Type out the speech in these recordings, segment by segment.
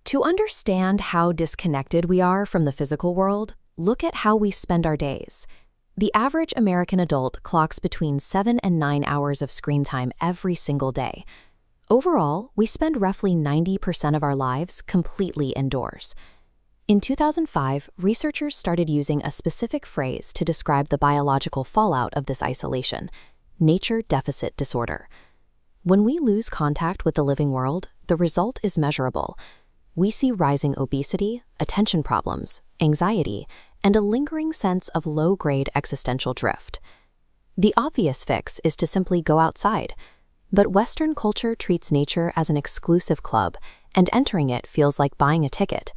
To understand how disconnected we are from the physical world, look at how we spend our days. The average American adult clocks between 7 and 9 hours of screen time every single day. Overall, we spend roughly 90% of our lives completely indoors. In 2005, researchers started using a specific phrase to describe the biological fallout of this isolation: nature deficit disorder. When we lose contact with the living world, the result is measurable. We see rising obesity, attention problems, anxiety, and a lingering sense of low-grade existential drift. The obvious fix is to simply go outside, but Western culture treats nature as an exclusive club, and entering it feels like buying a ticket.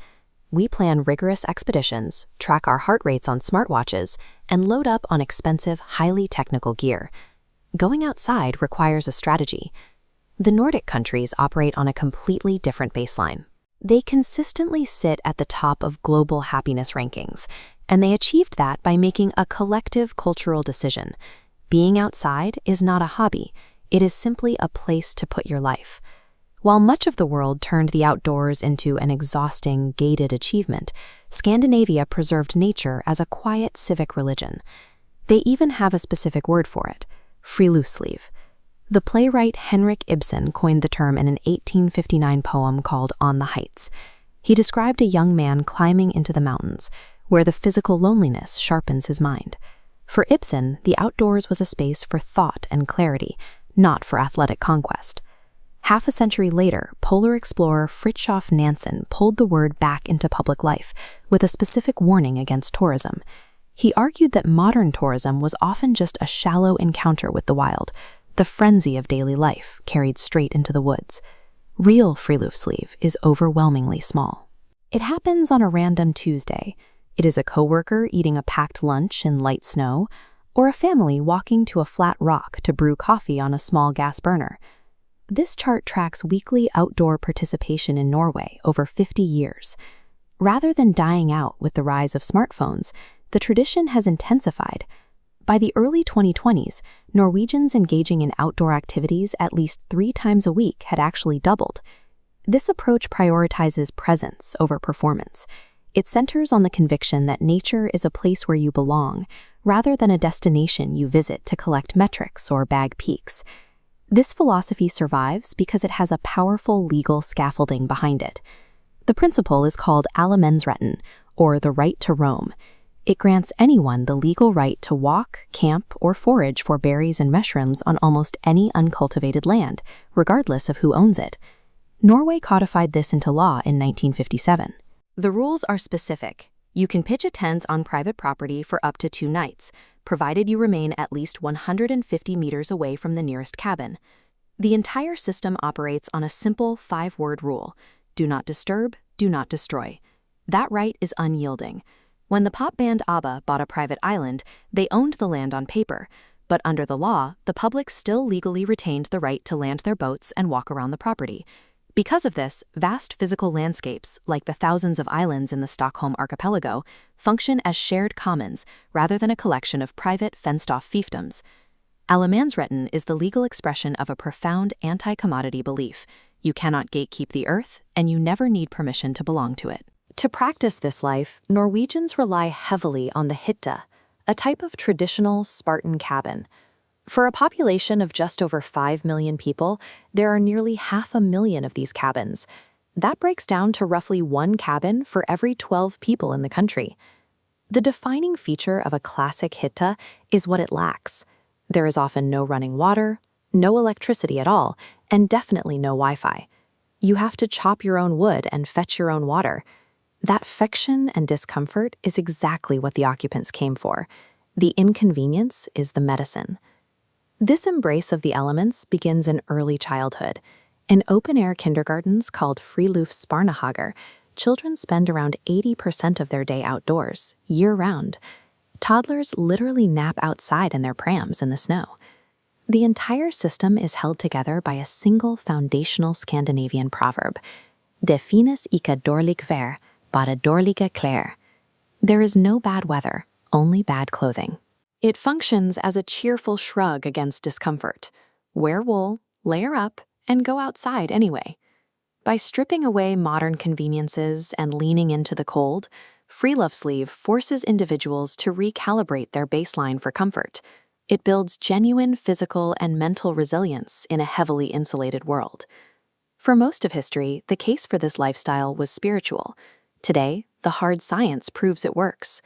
We plan rigorous expeditions, track our heart rates on smartwatches, and load up on expensive, highly technical gear. Going outside requires a strategy. The Nordic countries operate on a completely different baseline. They consistently sit at the top of global happiness rankings, and they achieved that by making a collective cultural decision. Being outside is not a hobby, it is simply a place to put your life. While much of the world turned the outdoors into an exhausting, gated achievement, Scandinavia preserved nature as a quiet civic religion. They even have a specific word for it: Friluftsliv. The playwright Henrik Ibsen coined the term in an 1859 poem called On the Heights. He described a young man climbing into the mountains, where the physical loneliness sharpens his mind. For Ibsen, the outdoors was a space for thought and clarity, not for athletic conquest. Half a century later, polar explorer Fridtjof Nansen pulled the word back into public life, with a specific warning against tourism. He argued that modern tourism was often just a shallow encounter with the wild, the frenzy of daily life carried straight into the woods. Real Friluftsliv is overwhelmingly small. It happens on a random Tuesday. It is a coworker eating a packed lunch in light snow, or a family walking to a flat rock to brew coffee on a small gas burner. This chart tracks weekly outdoor participation in Norway over 50 years. Rather than dying out with the rise of smartphones, the tradition has intensified. By the early 2020s, Norwegians engaging in outdoor activities at least 3 times a week had actually doubled. This approach prioritizes presence over performance. It centers on the conviction that nature is a place where you belong, rather than a destination you visit to collect metrics or bag peaks. This philosophy survives because it has a powerful legal scaffolding behind it. The principle is called Allemannsretten, or the right to roam. It grants anyone the legal right to walk, camp, or forage for berries and mushrooms on almost any uncultivated land, regardless of who owns it. Norway codified this into law in 1957. The rules are specific. You can pitch a tent on private property for up to 2 nights, provided you remain at least 150 meters away from the nearest cabin. The entire system operates on a simple 5-word rule: do not disturb, do not destroy. That right is unyielding. When the pop band ABBA bought a private island, they owned the land on paper, but under the law, the public still legally retained the right to land their boats and walk around the property. Because of this, vast physical landscapes, like the thousands of islands in the Stockholm archipelago, function as shared commons rather than a collection of private, fenced-off fiefdoms. Allemannsretten is the legal expression of a profound anti-commodity belief: you cannot gatekeep the earth, and you never need permission to belong to it. To practice this life, Norwegians rely heavily on the hytte, a type of traditional Spartan cabin. For a population of just over 5 million people, there are nearly 500,000 of these cabins. That breaks down to roughly 1 cabin for every 12 people in the country. The defining feature of a classic hytte is what it lacks. There is often no running water, no electricity at all, and definitely no Wi-Fi. You have to chop your own wood and fetch your own water. That friction and discomfort is exactly what the occupants came for. The inconvenience is the medicine. This embrace of the elements begins in early childhood. In open-air kindergartens called Friluftsbarnehager, children spend around 80% of their day outdoors, year-round. Toddlers literally nap outside in their prams in the snow. The entire system is held together by a single foundational Scandinavian proverb: Det finnes ikke dårlig vær, bare dårlige klær. There is no bad weather, only bad clothing. It functions as a cheerful shrug against discomfort. Wear wool, layer up, and go outside anyway. By stripping away modern conveniences and leaning into the cold, Friluftsliv forces individuals to recalibrate their baseline for comfort. It builds genuine physical and mental resilience in a heavily insulated world. For most of history, the case for this lifestyle was spiritual. Today, the hard science proves it works.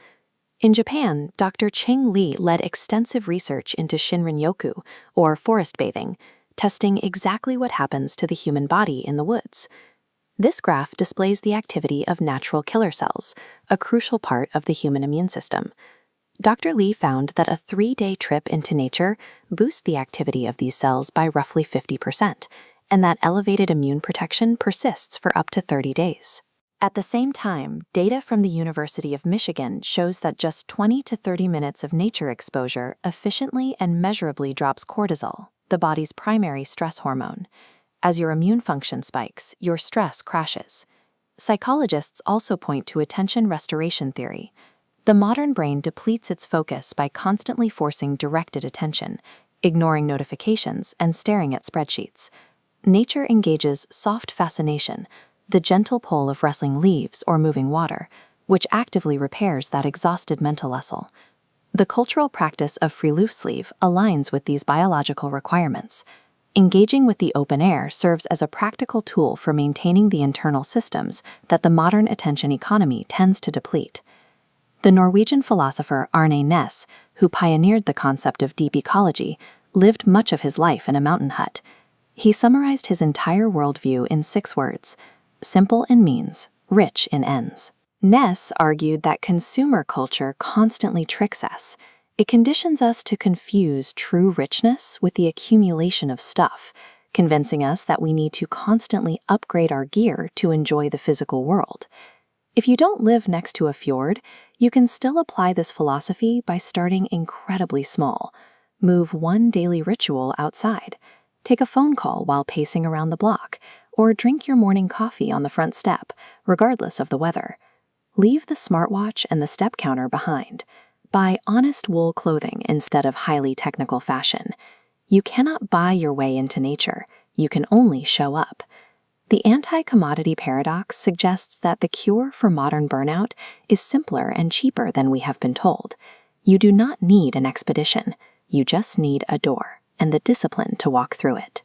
In Japan, Dr. Cheng Li led extensive research into Shinrin-yoku, or forest bathing, testing exactly what happens to the human body in the woods. This graph displays the activity of natural killer cells, a crucial part of the human immune system. Dr. Li found that a 3-day trip into nature boosts the activity of these cells by roughly 50%, and that elevated immune protection persists for up to 30 days. At the same time, data from the University of Michigan shows that just 20 to 30 minutes of nature exposure efficiently and measurably drops cortisol, the body's primary stress hormone. As your immune function spikes, your stress crashes. Psychologists also point to attention restoration theory. The modern brain depletes its focus by constantly forcing directed attention, ignoring notifications, and staring at spreadsheets. Nature engages soft fascination, the gentle pull of rustling leaves or moving water, which actively repairs that exhausted mental muscle. The cultural practice of Friluftsliv aligns with these biological requirements. Engaging with the open air serves as a practical tool for maintaining the internal systems that the modern attention economy tends to deplete. The Norwegian philosopher Arne Næss, who pioneered the concept of deep ecology, lived much of his life in a mountain hut. He summarized his entire worldview in 6 words: simple in means, rich in ends. Næss argued that consumer culture constantly tricks us. It conditions us to confuse true richness with the accumulation of stuff, convincing us that we need to constantly upgrade our gear to enjoy the physical world. If you don't live next to a fjord, you can still apply this philosophy by starting incredibly small. Move one daily ritual outside. Take a phone call while pacing around the block, or drink your morning coffee on the front step, regardless of the weather. Leave the smartwatch and the step counter behind. Buy honest wool clothing instead of highly technical fashion. You cannot buy your way into nature. You can only show up. The anti-commodity paradox suggests that the cure for modern burnout is simpler and cheaper than we have been told. You do not need an expedition. You just need a door and the discipline to walk through it.